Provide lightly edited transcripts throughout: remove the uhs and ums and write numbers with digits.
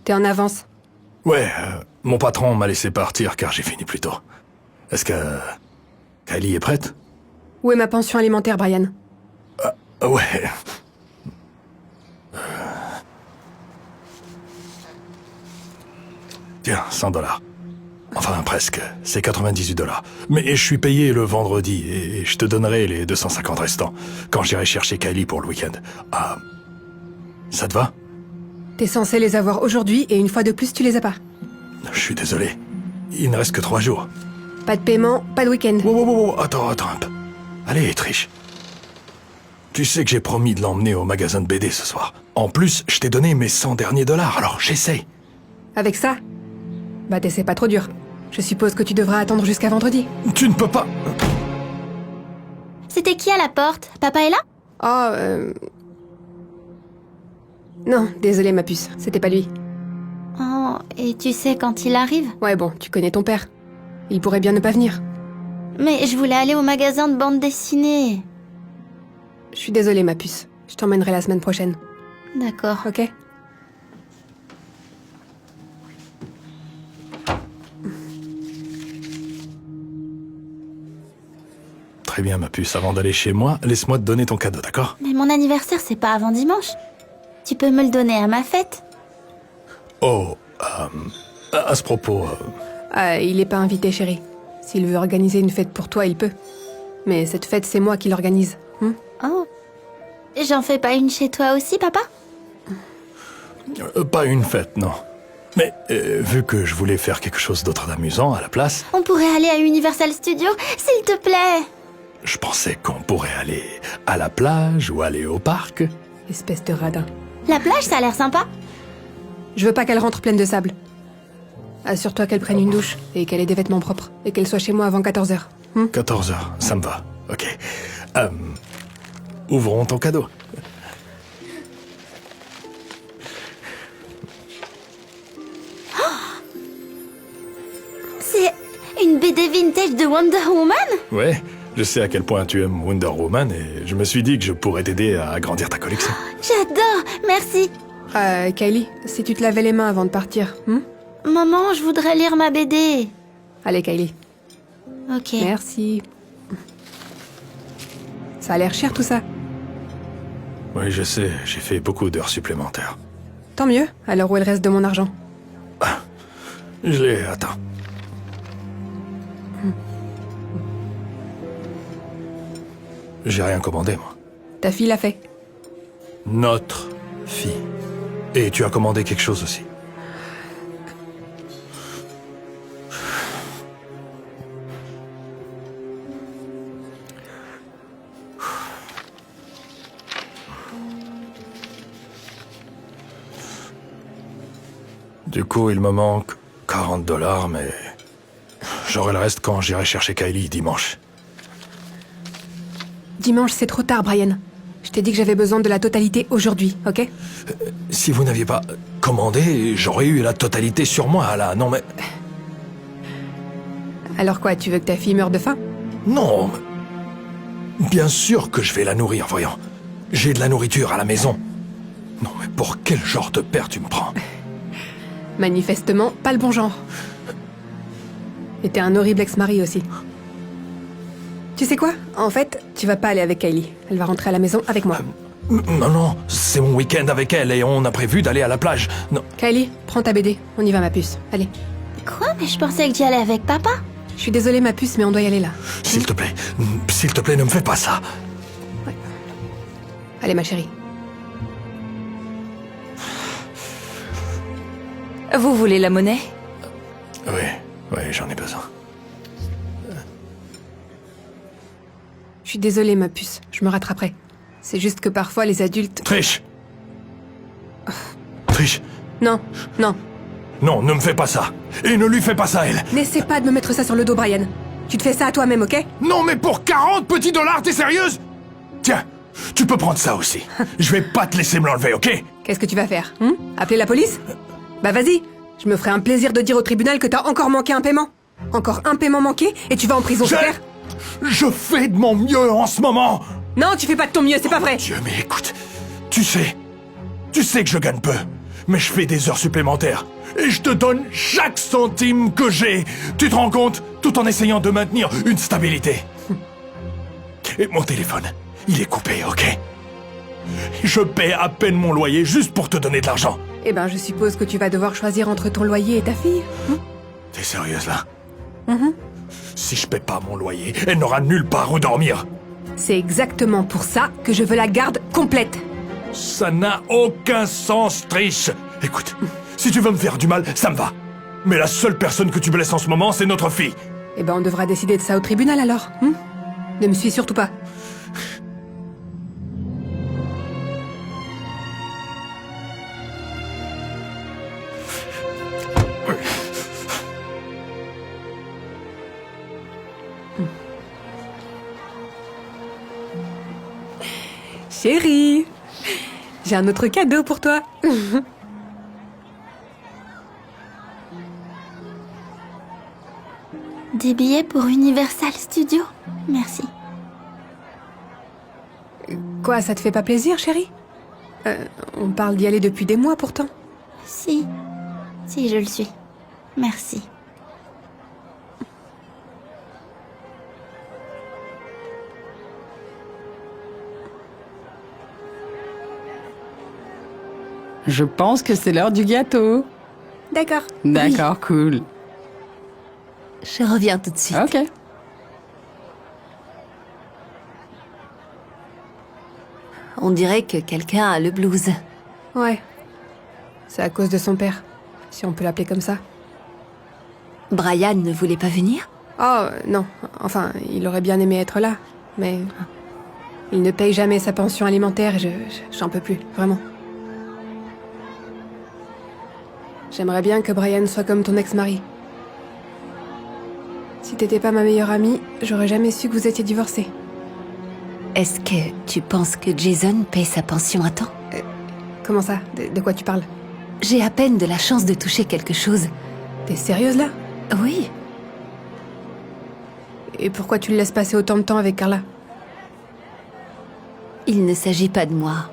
T'es en avance. Ouais, mon patron m'a laissé partir car j'ai fini plus tôt. Est-ce que... Kylie est prête? Où est ma pension alimentaire, Brian? Ouais. Tiens, $100. Enfin, presque. C'est $98. Mais je suis payé le vendredi et je te donnerai les 250 restants quand j'irai chercher Kylie pour le week-end. Ah... Ça te va? T'es censé les avoir aujourd'hui et une fois de plus, tu les as pas. Je suis désolé. Il ne reste que 3 jours. Pas de paiement, pas de week-end. Wow, attends un peu. Allez, triche. Tu sais que j'ai promis de l'emmener au magasin de BD ce soir. En plus, je t'ai donné mes 100 derniers dollars, alors j'essaye. Avec ça? Bah t'essaies pas trop dur. Je suppose que tu devras attendre jusqu'à vendredi. Tu ne peux pas... C'était qui à la porte? Papa est là? Oh, Non, désolé ma puce, c'était pas lui. Oh, et tu sais quand il arrive? Ouais bon, tu connais ton père. Il pourrait bien ne pas venir. Mais je voulais aller au magasin de bande dessinée. Je suis désolée ma puce. Je t'emmènerai la semaine prochaine. D'accord. Ok? Très bien, ma puce. Avant d'aller chez moi, laisse-moi te donner ton cadeau, d'accord? Mais mon anniversaire, c'est pas avant dimanche. Tu peux me le donner à ma fête? Oh, à ce propos... Il est pas invité, chérie. S'il veut organiser une fête pour toi, il peut. Mais cette fête, c'est moi qui l'organise. Oh. J'en fais pas une chez toi aussi, papa? pas une fête, non. Mais vu que je voulais faire quelque chose d'autre d'amusant à la place, On pourrait aller à Universal Studios, s'il te plaît. je pensais qu'on pourrait aller à la plage ou aller au parc. Espèce de radin. La plage, ça a l'air sympa. Je veux pas qu'elle rentre pleine de sable. Assure-toi qu'elle prenne une douche et qu'elle ait des vêtements propres et qu'elle soit chez moi avant 14h. 14h, ça me va. Ok. Ouvrons ton cadeau. C'est une BD vintage de Wonder Woman? Ouais, je sais à quel point tu aimes Wonder Woman et je me suis dit que je pourrais t'aider à agrandir ta collection. J'adore, merci. Kylie, si tu te lavais les mains avant de partir, Maman, je voudrais lire ma BD. Allez, Kylie. Ok. Merci. Ça a l'air cher tout ça. Oui, je sais, j'ai fait beaucoup d'heures supplémentaires. Tant mieux, alors où est le reste de mon argent? Je l'ai... Attends. J'ai rien commandé, moi. Ta fille l'a fait. Notre fille. Et tu as commandé quelque chose aussi. Du coup, il me manque $40, mais j'aurai le reste quand j'irai chercher Kylie dimanche. Dimanche, c'est trop tard, Brian. Je t'ai dit que j'avais besoin de la totalité aujourd'hui, ok? Si vous n'aviez pas commandé, j'aurais eu la totalité sur moi, là. Non, mais... Alors quoi, tu veux que ta fille meure de faim? Non, mais... Bien sûr que je vais la nourrir, voyons. J'ai de la nourriture à la maison. Non, mais pour quel genre de père tu me prends? Manifestement, pas le bon genre. Et t'es un horrible ex-mari aussi. Tu sais quoi? En fait, tu vas pas aller avec Kylie. Elle va rentrer à la maison avec moi. Non, c'est mon week-end avec elle et on a prévu d'aller à la plage. Non. Kylie, prends ta BD. On y va, ma puce. Allez. Quoi? Mais je pensais que j'y allais avec papa. Je suis désolée, ma puce, mais on doit y aller là. S'il te plaît, ne me fais pas ça. Ouais. Allez, ma chérie. Vous voulez la monnaie? Oui, j'en ai besoin. Je suis désolée, ma puce. Je me rattraperai. C'est juste que parfois, les adultes... Triche! Triche! Non. Non, ne me fais pas ça! Et ne lui fais pas ça, elle! N'essaie pas de me mettre ça sur le dos, Brian. Tu te fais ça à toi-même, ok? Non, mais pour 40 petits dollars, t'es sérieuse? Tiens, tu peux prendre ça aussi. Je vais pas te laisser me l'enlever, ok? Qu'est-ce que tu vas faire? Appeler la police? Bah vas-y. Je me ferai un plaisir de dire au tribunal que t'as encore manqué un paiement. Encore un paiement manqué et tu vas en prison, c'est clair? Je fais de mon mieux en ce moment! Non, tu fais pas de ton mieux, c'est pas vrai. Dieu, mais écoute, tu sais que je gagne peu. Mais je fais des heures supplémentaires. Et je te donne chaque centime que j'ai. Tu te rends compte? Tout en essayant de maintenir une stabilité. Et mon téléphone, il est coupé, ok? Je paie à peine mon loyer juste pour te donner de l'argent. Eh ben, je suppose que tu vas devoir choisir entre ton loyer et ta fille. T'es sérieuse là? Si je paie pas mon loyer, elle n'aura nulle part où dormir. C'est exactement pour ça que je veux la garde complète. Ça n'a aucun sens, Trish. Écoute, si tu veux me faire du mal, ça me va. Mais la seule personne que tu blesses en ce moment, c'est notre fille. Eh ben, on devra décider de ça au tribunal alors. Ne me suis surtout pas. Chérie, j'ai un autre cadeau pour toi. Des billets pour Universal Studios. Merci. Quoi, ça te fait pas plaisir, chérie? On parle d'y aller depuis des mois pourtant. Si. Si, je le suis. Merci. Je pense que c'est l'heure du gâteau. D'accord. D'accord, cool. Je reviens tout de suite. Ok. On dirait que quelqu'un a le blues. Ouais. C'est à cause de son père, si on peut l'appeler comme ça. Brian ne voulait pas venir? Oh, non. Enfin, il aurait bien aimé être là, mais... Il ne paye jamais sa pension alimentaire et j'en peux plus, vraiment. J'aimerais bien que Brian soit comme ton ex-mari. Si t'étais pas ma meilleure amie, j'aurais jamais su que vous étiez divorcés. Est-ce que tu penses que Jason paye sa pension à temps? Comment ça? De quoi tu parles? J'ai à peine de la chance de toucher quelque chose. T'es sérieuse là? Oui, Et pourquoi tu le laisses passer autant de temps avec Carla? il ne s'agit pas de moi.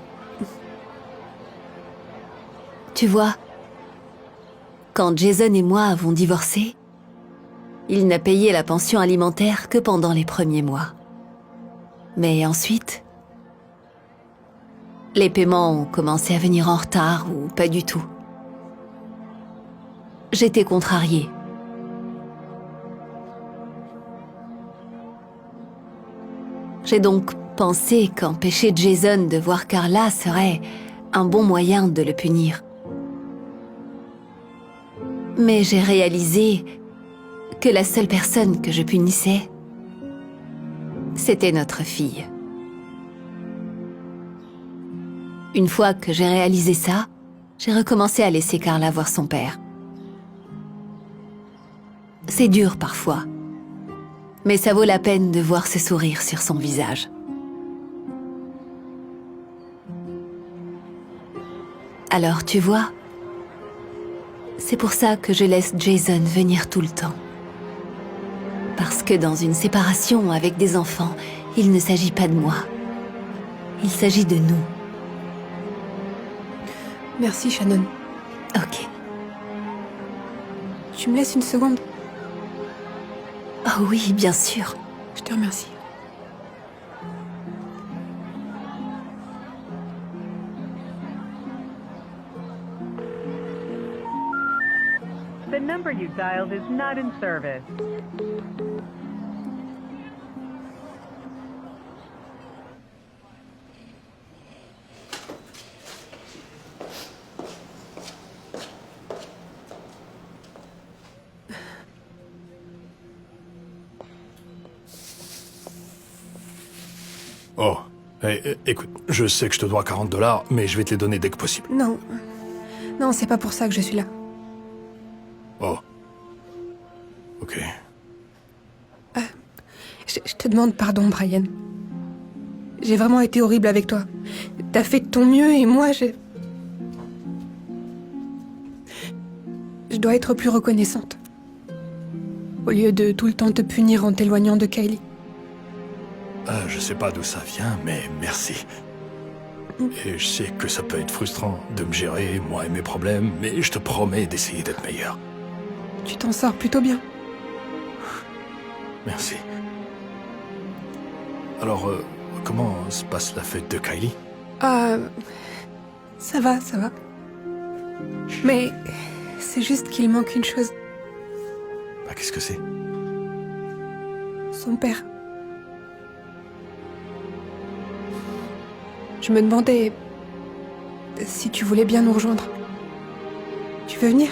Tu vois, quand Jason et moi avons divorcé, il n'a payé la pension alimentaire que pendant les premiers mois. Mais ensuite, les paiements ont commencé à venir en retard ou pas du tout. J'étais contrariée. J'ai donc pensé qu'empêcher Jason de voir Carla serait un bon moyen de le punir. Mais j'ai réalisé que la seule personne que je punissais, c'était notre fille. Une fois que j'ai réalisé ça, j'ai recommencé à laisser Carla voir son père. C'est dur parfois, mais ça vaut la peine de voir ce sourire sur son visage. Alors tu vois, c'est pour ça que je laisse Jason venir tout le temps. Parce que dans une séparation avec des enfants, il ne s'agit pas de moi. Il s'agit de nous. Merci, Shannon. Ok. Tu me laisses une seconde? Oh oui, bien sûr. Je te remercie. The number you dialed is not in service. Oh, écoute, je sais que je te dois $40, mais je vais te les donner dès que possible. Non. Non, c'est pas pour ça que je suis là. Oh. Ok. Je te demande pardon, Brian. J'ai vraiment été horrible avec toi. T'as fait de ton mieux et moi, je dois être plus reconnaissante. Au lieu de tout le temps te punir en t'éloignant de Kylie. Je sais pas d'où ça vient, mais merci. Et je sais que ça peut être frustrant de me gérer, moi et mes problèmes, mais je te promets d'essayer d'être meilleur. Tu t'en sors plutôt bien. Merci. Alors, comment se passe la fête de Kylie? Ça va, ça va. Mais c'est juste qu'il manque une chose. Bah, qu'est-ce que c'est? Son père. Je me demandais si tu voulais bien nous rejoindre. Tu veux venir?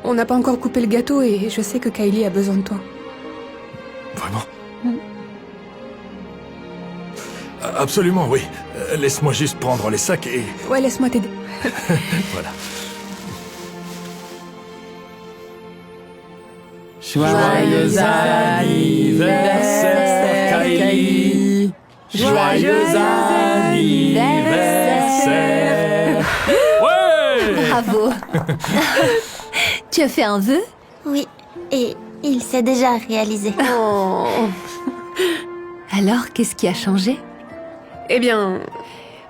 On n'a pas encore coupé le gâteau et je sais que Kylie a besoin de toi. Vraiment? Absolument, oui. Laisse-moi juste prendre les sacs et... Ouais, laisse-moi t'aider. Voilà. Joyeux anniversaire, Kylie. Joyeux anniversaire. Ouais! Bravo. Tu as fait un vœu? Oui, et il s'est déjà réalisé. Oh. Alors, qu'est-ce qui a changé? Eh bien,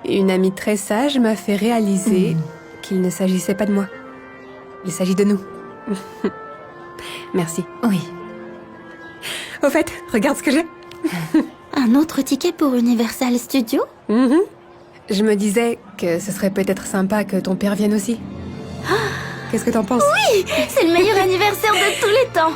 une amie très sage m'a fait réaliser qu'il ne s'agissait pas de moi. Il s'agit de nous. Merci. Oui. Au fait, regarde ce que j'ai. Un autre ticket pour Universal Studios? Je me disais que ce serait peut-être sympa que ton père vienne aussi. Qu'est-ce que t'en penses? C'est le meilleur anniversaire de tous les temps.